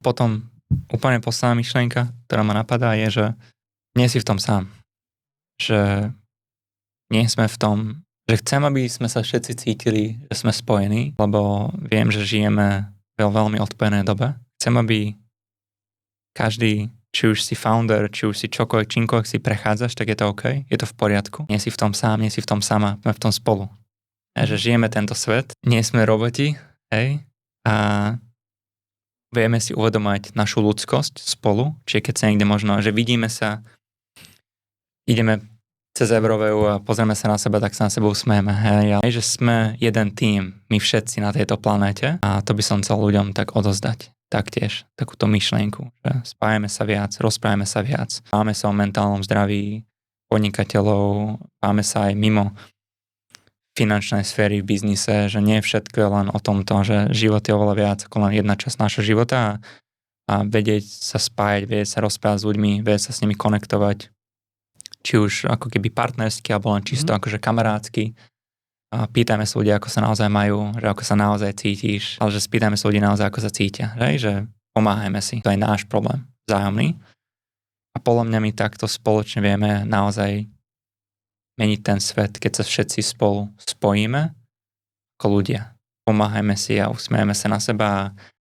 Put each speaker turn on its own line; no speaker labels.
Potom úplne posledná myšlienka, ktorá ma napadá, je, že nie si v tom sám. Že nie sme v tom, že chcem, aby sme sa všetci cítili, že sme spojení, lebo viem, že žijeme v veľmi odpojenej dobe. Chcem, aby každý, či už si founder, či už si čímkoľvek si prechádzaš, tak je to OK, je to v poriadku. Nie si v tom sám, nie si v tom sama, sme v tom spolu. A že žijeme tento svet, nie sme roboti, hej, a vieme si uvedomať našu ľudskosť spolu, čiže keď sa niekde možno, že vidíme sa, ideme cez Euroveu a pozrieme sa na seba, tak sa na seba usmejeme, hej, a že sme jeden tím, my všetci na tejto planéte a to by som chcel ľuďom tak odozdať. Taktiež takúto myšlienku, že spájame sa viac, rozprávame sa viac, máme sa o mentálnom zdraví podnikateľov, máme sa aj mimo finančnej sféry v biznise, že nie všetko je len o tomto, že život je oveľa viac ako len jedna časť nášho života a vedieť sa spájať, vedieť sa rozprávať s ľuďmi, vedieť sa s nimi konektovať, či už ako keby partnersky, alebo len čisto akože kamarátsky. A pýtajme sa ľudí, ako sa naozaj majú, že ako sa naozaj cítiš, ale že spýtajme sa ľudí naozaj, ako sa cítia, že pomáhajme si, to je náš problém, vzájomný. A podľa mňa my takto spoločne vieme naozaj meniť ten svet, keď sa všetci spolu spojíme ako ľudia. Pomáhajme si a usmiejeme sa na seba a